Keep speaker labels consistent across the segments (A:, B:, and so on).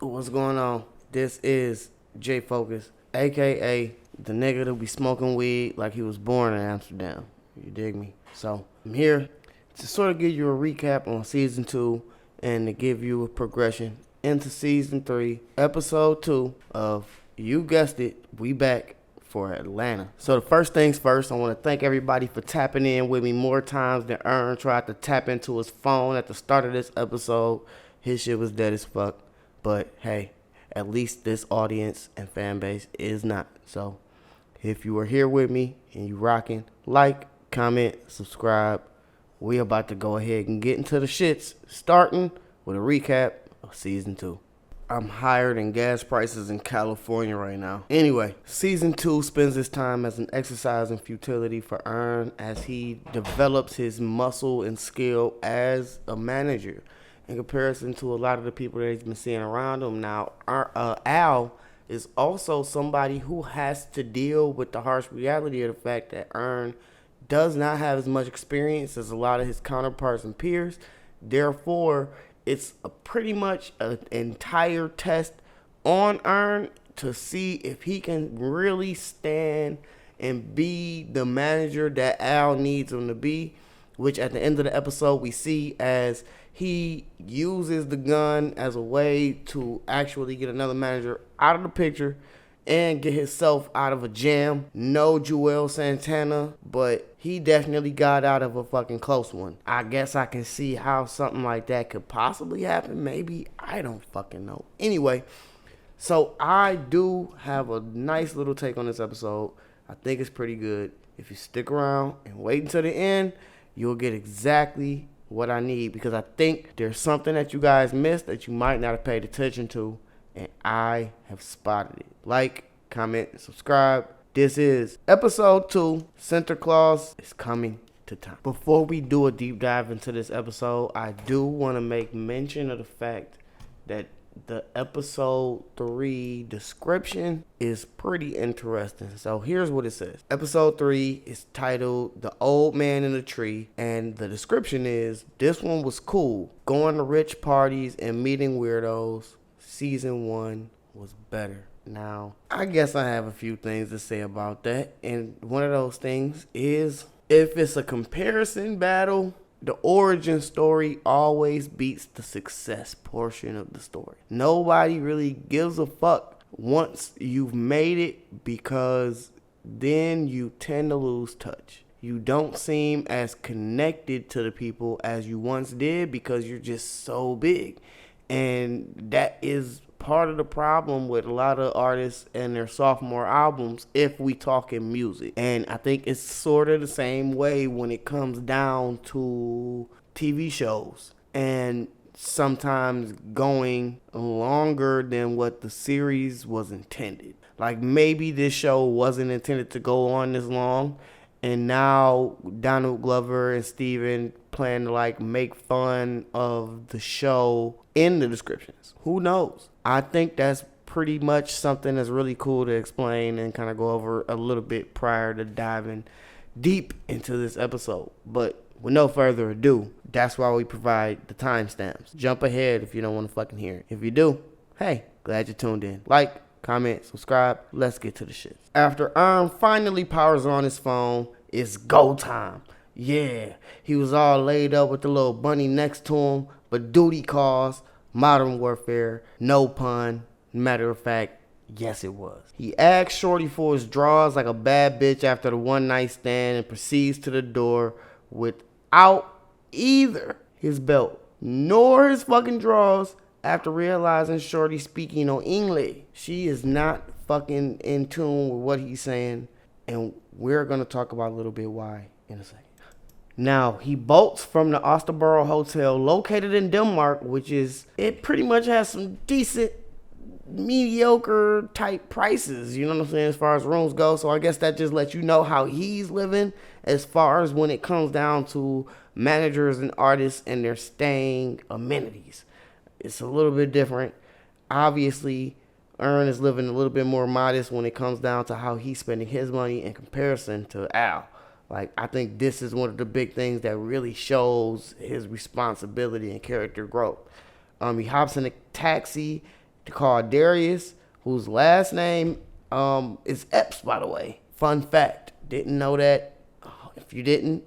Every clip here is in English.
A: What's going on? This is J Focus, aka the nigga that be smoking weed like he was born in Amsterdam. You dig me? So I'm here to sort of give you a recap on season 2 and to give you a progression into season 3, episode 2 of, you guessed it, we back for Atlanta. So the first things first, I want to thank everybody for tapping in with me more times than Ern tried to tap into his phone at the start of this episode. His shit was dead as fuck. But hey, at least this audience and fan base is not. So if you are here with me and you rocking, like, comment, subscribe. We about to go ahead and get into the shits, starting with a recap of season 2. I'm higher than gas prices in California right now. Anyway, season 2 spends his time as an exercise in futility for Ern as he develops his muscle and skill as a manager in comparison to a lot of the people that he's been seeing around him. Now, Al is also somebody who has to deal with the harsh reality of the fact that Ern does not have as much experience as a lot of his counterparts and peers. Therefore, it's pretty much an entire test on Ern to see if he can really stand and be the manager that Al needs him to be, which at the end of the episode we see as he uses the gun as a way to actually get another manager out of the picture and get himself out of a jam. No Joel Santana, but he definitely got out of a fucking close one. I guess I can see how something like that could possibly happen. Maybe. I don't fucking know. Anyway, so I do have a nice little take on this episode. I think it's pretty good. If you stick around and wait until the end, you'll get exactly what I need, because I think there's something that you guys missed that you might not have paid attention to, and I have spotted it. Like, comment, subscribe. This is episode 2. Sinterklaas is coming to town. Before we do a deep dive into this episode, I do want to make mention of the fact that the episode 3 description is pretty interesting. So here's what it says. Episode 3 is titled The Old Man in the Tree, and the description is, this one was cool. Going to rich parties and meeting weirdos. Season 1 was better. Now, I guess I have a few things to say about that, and one of those things is, if it's a comparison battle, the origin story always beats the success portion of the story. Nobody really gives a fuck once you've made it, because then you tend to lose touch. You don't seem as connected to the people as you once did because you're just so big. And that is part of the problem with a lot of artists and their sophomore albums, if we talk in music. And I think it's sort of the same way when it comes down to TV shows, and sometimes going longer than what the series was intended. Like, maybe this show wasn't intended to go on this long, and now Donald Glover and Steven plan to like make fun of the show in the descriptions. Who knows? I think that's pretty much something that's really cool to explain and kind of go over a little bit prior to diving deep into this episode. But with no further ado, that's why we provide the timestamps. Jump ahead if you don't want to fucking hear it. If you do, hey, glad you tuned in. Like, comment, subscribe. Let's get to the shit. After Ern finally powers on his phone, it's go time. Yeah, he was all laid up with the little bunny next to him, but duty calls. Modern Warfare, no pun. Matter of fact, yes it was. He asked Shorty for his drawers like a bad bitch after the one night stand and proceeds to the door without either his belt nor his fucking drawers after realizing Shorty speaking on English. She is not fucking in tune with what he's saying, and we're going to talk about a little bit why in a second. Now, he bolts from the Osterboro Hotel located in Denmark, which is, it pretty much has some decent, mediocre type prices, you know what I'm saying, as far as rooms go. So I guess that just lets you know how he's living as far as when it comes down to managers and artists and their staying amenities. It's a little bit different. Obviously, Ern is living a little bit more modest when it comes down to how he's spending his money in comparison to Al. Like, I think this is one of the big things that really shows his responsibility and character growth. He hops in a taxi called Darius, whose last name is Epps, by the way. Fun fact. Didn't know that. If you didn't,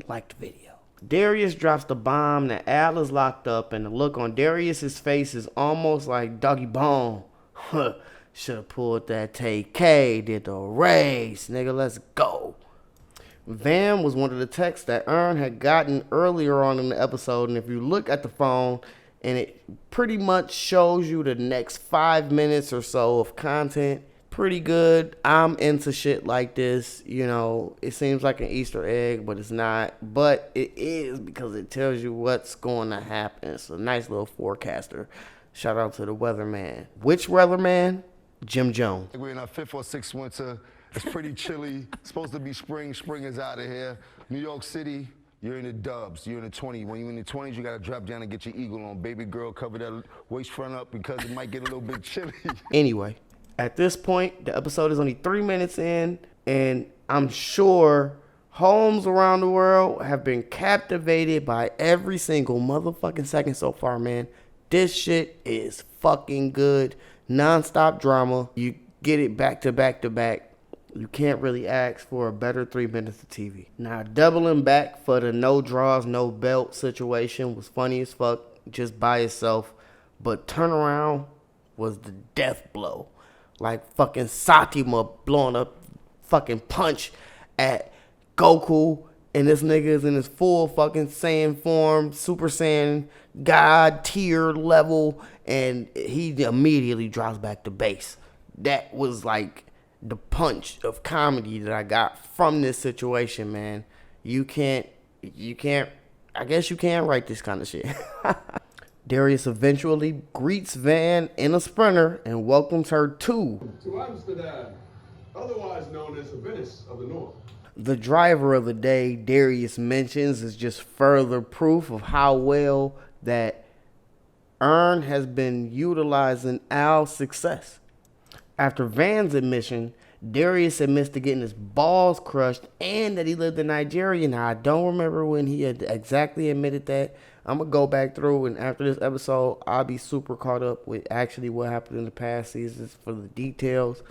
A: like the video. Darius drops the bomb that Al is locked up, and the look on Darius's face is almost like Doggy Bone. Should have pulled that TK, did the race. Nigga, let's go. Van was one of the texts that Earn had gotten earlier on in the episode, and if you look at the phone, and it pretty much shows you the next 5 minutes or so of content. Pretty good. I'm into shit like this. You know, it seems like an Easter egg, but it's not. But it is because it tells you what's going to happen. It's a nice little forecaster. Shout out to the weatherman. Which weatherman? Jim Jones.
B: We're in our 5th or 6th winter. It's pretty chilly. It's supposed to be spring. Spring is out of here. New York City, you're in the dubs. You're in the 20s. When you're in the 20s, you got to drop down and get your eagle on. Baby girl, cover that waist front up because it might get a little bit chilly.
A: Anyway, at this point, the episode is only 3 minutes in, and I'm sure homes around the world have been captivated by every single motherfucking second so far, man. This shit is fucking good. Non-stop drama. You get it back to back to back. You can't really ask for a better 3 minutes of TV. Now, doubling back for the no draws, no belt situation was funny as fuck just by itself. But turnaround was the death blow. Like fucking Satima blowing up fucking punch at Goku. And this nigga is in his full fucking Saiyan form, Super Saiyan, God tier level. And he immediately drops back to base. That was like the punch of comedy that I got from this situation, man. I guess you can't write this kind of shit. Darius eventually greets Van in a Sprinter and welcomes her to
C: Amsterdam, otherwise known as the Venice of the North.
A: The driver of the day Darius mentions is just further proof of how well that Earn has been utilizing Al's success. After Van's admission, Darius admits to getting his balls crushed and that he lived in Nigeria. Now, I don't remember when he had exactly admitted that. I'm going to go back through, and after this episode, I'll be super caught up with actually what happened in the past seasons for the details.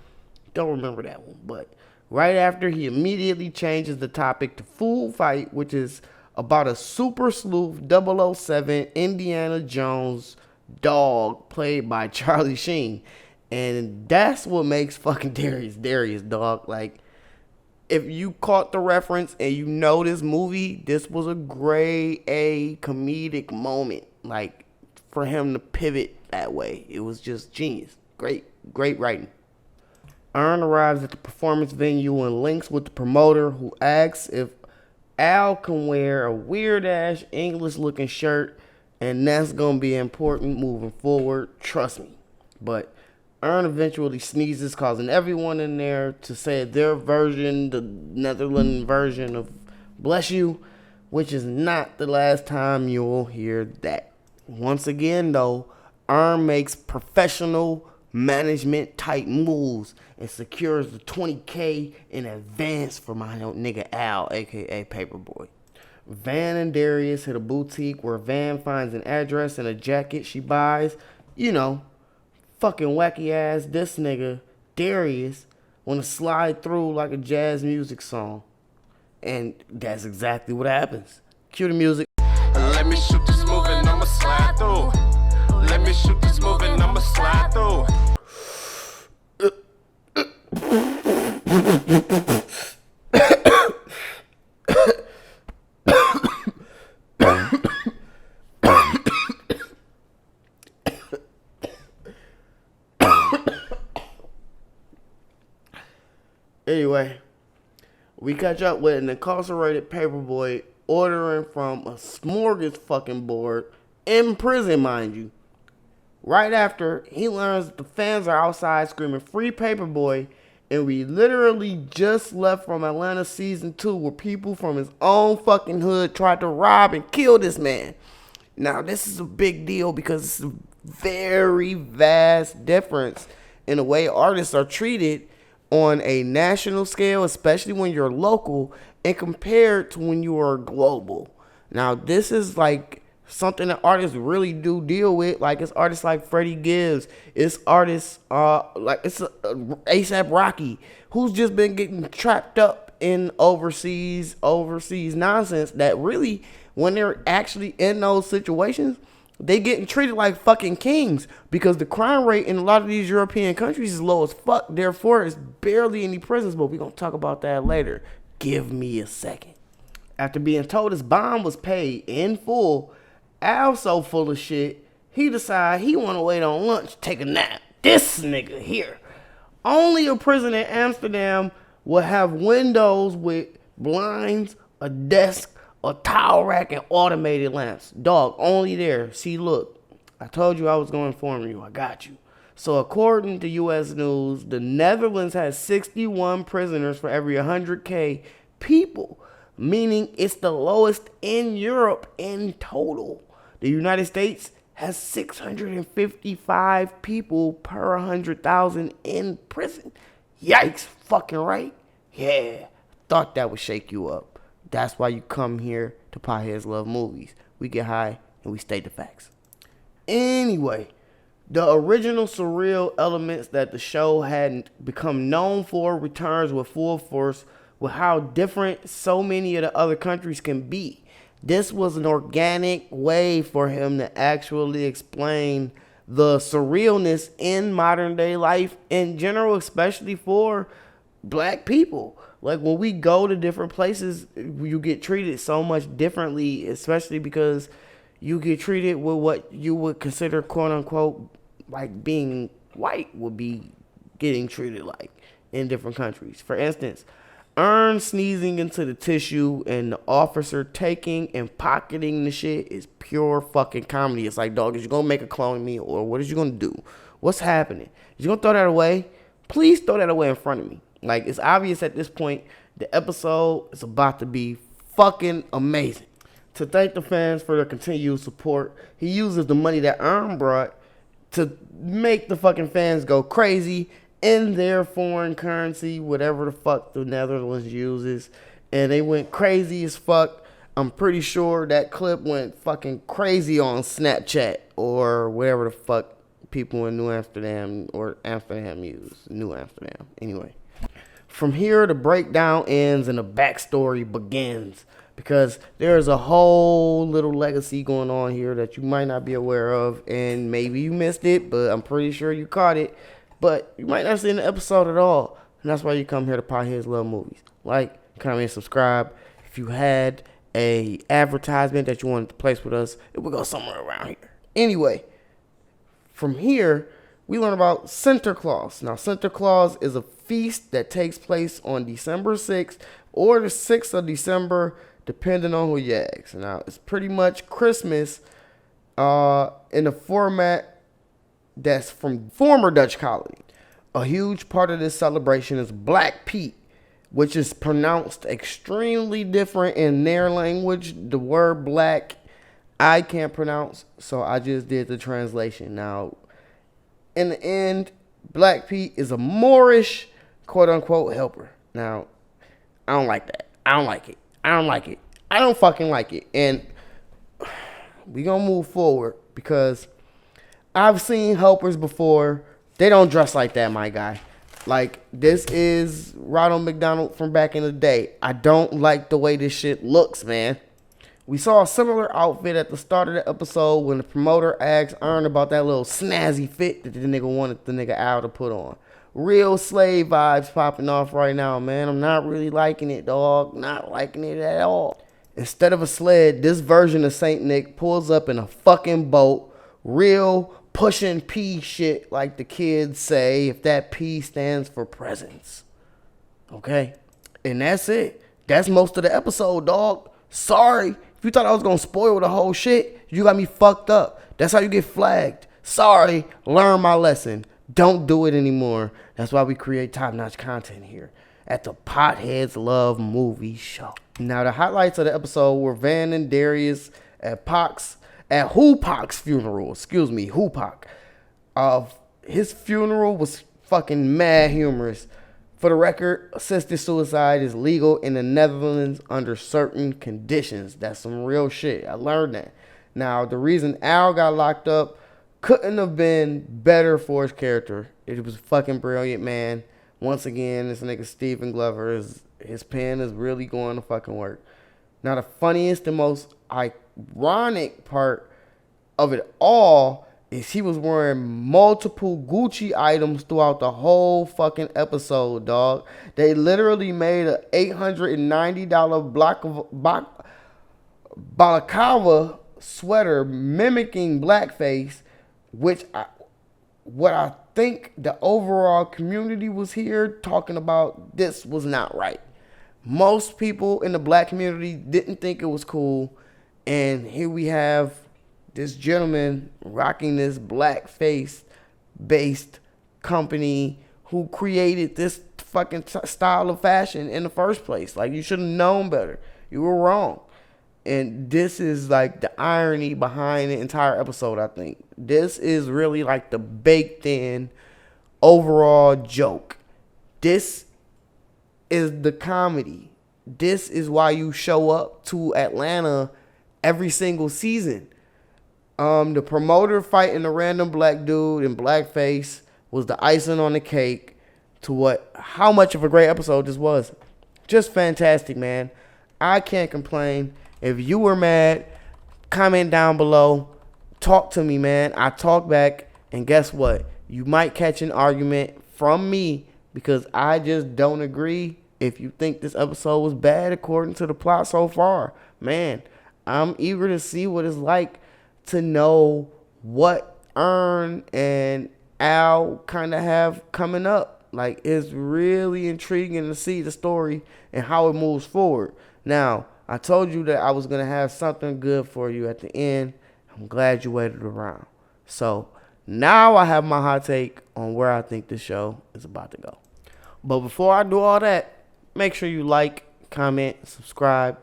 A: Don't remember that one, but right after, he immediately changes the topic to Food Fight, which is about a super sleuth 007 Indiana Jones dog played by Charlie Sheen. And that's what makes fucking Darius, dog. Like, if you caught the reference and you know this movie, this was a grade A comedic moment. Like, for him to pivot that way. It was just genius. Great writing. Earn arrives at the performance venue and links with the promoter, who asks if Al can wear a weird-ass English-looking shirt, and that's going to be important moving forward. Trust me. But Earn eventually sneezes, causing everyone in there to say their version, the Netherlands version of bless you, which is not the last time you'll hear that. Once again, though, Earn makes professional management type moves and secures the 20K in advance for my nigga Al, aka Paperboy. Van and Darius hit a boutique where Van finds an address and a jacket she buys. You know, fucking wacky ass this nigga Darius wanna slide through like a jazz music song. And that's exactly what happens. Cue the music.
D: Let me shoot this move and I'ma slide through. Let me shoot this move and I'ma slide through.
A: Anyway, we catch up with an incarcerated paperboy ordering from a smorgasbord board in prison, mind you. Right after, he learns that the fans are outside screaming free Paperboy, and we literally just left from Atlanta season 2 where people from his own fucking hood tried to rob and kill this man. Now, this is a big deal because it's a very vast difference in the way artists are treated on a national scale, especially when you're local, and compared to when you are global. Now, this is like Something that artists really do deal with. Like it's artists like Freddie Gibbs. It's artists ASAP Rocky, who's just been getting trapped up in overseas nonsense that really, when they're actually in those situations, they getting treated like fucking kings because the crime rate in a lot of these European countries is low as fuck. Therefore, there's barely any prisons, but we're going to talk about that later. Give me a second. After being told his bond was paid in full, Al so full of shit, he decided he want to wait on lunch, take a nap. This nigga here. Only a prison in Amsterdam will have windows with blinds, a desk, a towel rack, and automated lamps. Dog, only there. See, look, I told you I was going to inform you. I got you. So according to U.S. News, the Netherlands has 61 prisoners for every 100K people, meaning it's the lowest in Europe in total. The United States has 655 people per 100,000 in prison. Yikes, fucking right? Yeah, thought that would shake you up. That's why you come here to Potheads Love Movies. We get high and we state the facts. Anyway, the original surreal elements that the show had become known for returns with full force with how different so many of the other countries can be. This was an organic way for him to actually explain the surrealness in modern day life in general, especially for black people. Like when we go to different places, you get treated so much differently, especially because you get treated with what you would consider, quote unquote, like being white would be getting treated like in different countries. For instance, Earn sneezing into the tissue and the officer taking and pocketing the shit is pure fucking comedy. It's like, dog, is you gonna make a clone of me or what is you gonna do? What's happening? Is you gonna throw that away? Please throw that away in front of me. Like, it's obvious at this point, the episode is about to be fucking amazing. To thank the fans for their continued support, he uses the money that Earn brought to make the fucking fans go crazy in their foreign currency, whatever the fuck the Netherlands uses. And they went crazy as fuck. I'm pretty sure that clip went fucking crazy on Snapchat or whatever the fuck people in New Amsterdam or Amsterdam use. New Amsterdam. Anyway. From here, the breakdown ends and the backstory begins because there's a whole little legacy going on here that you might not be aware of, and maybe you missed it, but I'm pretty sure you caught it. But you might not see in the episode at all, and that's why you come here to Potheads Love Movies. Like, comment, subscribe. If you had a advertisement that you wanted to place with us, it would go somewhere around here. Anyway, from here, we learn about Sinterklaas. Now, Sinterklaas is a feast that takes place on December 6th or the 6th of December, depending on who you ask. Now, it's pretty much Christmas in a format that's from former Dutch colony. A huge part of this celebration is Black Pete, which is pronounced extremely different in their language. The word black, I can't pronounce, so I just did the translation. Now, in the end, Black Pete is a Moorish, quote-unquote, helper. Now, I don't like that. I don't like it. I don't like it. I don't fucking like it. And we gonna move forward because I've seen helpers before. They don't dress like that, my guy. Like, this is Ronald McDonald from back in the day. I don't like the way this shit looks, man. We saw a similar outfit at the start of the episode when the promoter asked Earn about that little snazzy fit that the nigga wanted the nigga Al to put on. Real slave vibes popping off right now, man. I'm not really liking it, dog. Not liking it at all. Instead of a sled, this version of Saint Nick pulls up in a fucking boat. Real pushing P shit, like the kids say, if that P stands for presents. Okay? And that's it. That's most of the episode, dog. Sorry. If you thought I was going to spoil the whole shit, you got me fucked up. That's how you get flagged. Sorry. Learn my lesson. Don't do it anymore. That's why we create top-notch content here at the Potheads Love Movie Show. Now, the highlights of the episode were Van and Darius at Hupak's funeral. Excuse me, Hupak. His funeral was fucking mad humorous. For the record, assisted suicide is legal in the Netherlands under certain conditions. That's some real shit. I learned that. Now, the reason Al got locked up couldn't have been better for his character. It was fucking brilliant, man. Once again, this nigga Stephen Glover, his pen is really going to fucking work. Now, the funniest and most ironic part of it all is he was wearing multiple Gucci items throughout the whole fucking episode, dog. They literally made a $890 balaclava sweater mimicking blackface, which what I think the overall community was here talking about, this was not right. Most people in the black community didn't think it was cool, and here we have this gentleman rocking this blackface-based company who created this fucking style of fashion in the first place. Like, you should have known better. You were wrong. And this is like the irony behind the entire episode, I think. This is really like the baked in overall joke. This is the comedy. This is why you show up to Atlanta every single season. The promoter fighting a random black dude in blackface was the icing on the cake to how much of a great episode this was. Just fantastic, man. I can't complain. If you were mad, comment down below. Talk to me, man. I talk back, and guess what? You might catch an argument from me because I just don't agree. If you think this episode was bad according to the plot so far, man, I'm eager to see what it's like to know what Ern and Al kind of have coming up. Like, it's really intriguing to see the story and how it moves forward. Now, I told you that I was going to have something good for you at the end. I'm glad you waited around. So, now I have my hot take on where I think this show is about to go. But before I do all that, make sure you like, comment, subscribe.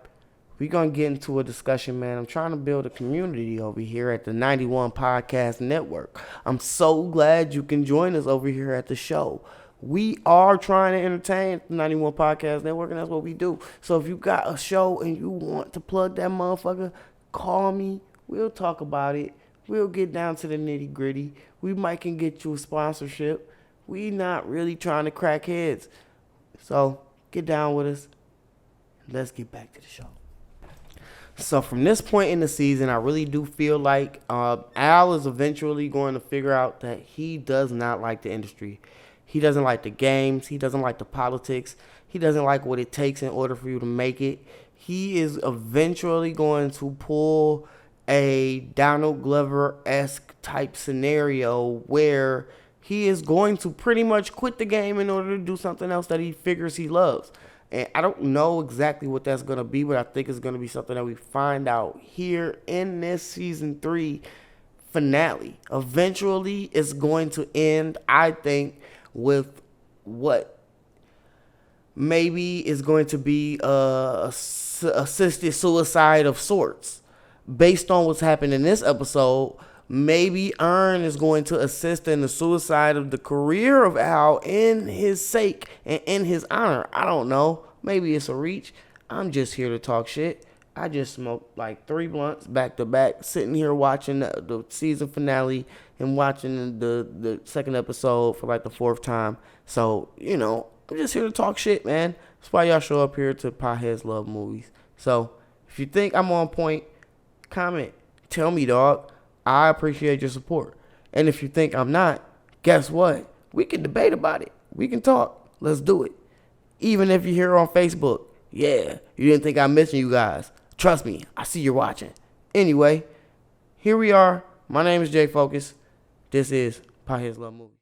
A: We're going to get into a discussion, man. I'm trying to build a community over here at the 91 Podcast Network. I'm so glad you can join us over here at the show. We are trying to entertain the 91 Podcast Network, and that's what we do. So if you got a show and you want to plug that motherfucker, call me. We'll talk about it. We'll get down to the nitty gritty. We might can get you a sponsorship. We not really trying to crack heads. So get down with us. Let's get back to the show. So from this point in the season, I really do feel like Al is eventually going to figure out that he does not like the industry. He doesn't like the games. He doesn't like the politics. He doesn't like what it takes in order for you to make it. He is eventually going to pull a Donald Glover-esque type scenario where he is going to pretty much quit the game in order to do something else that he figures he loves. And I don't know exactly what that's going to be, but I think it's going to be something that we find out here in this season 3 finale. Eventually, it's going to end, I think, with what maybe is going to be assisted suicide of sorts. Based on what's happened in this episode, maybe Ern is going to assist in the suicide of the career of Al in his sake and in his honor. I don't know. Maybe it's a reach. I'm just here to talk shit. I just smoked like 3 blunts back to back, sitting here watching the season finale and watching the second episode for like the 4th time. So, you know, I'm just here to talk shit, man. That's why y'all show up here to Potheads Love Movies. So, if you think I'm on point, comment. Tell me, dog. I appreciate your support. And if you think I'm not, guess what? We can debate about it. We can talk. Let's do it. Even if you're here on Facebook. Yeah, you didn't think I mentioned you guys. Trust me, I see you're watching. Anyway, here we are. My name is Jay Focus. This is Potheads Love Movies.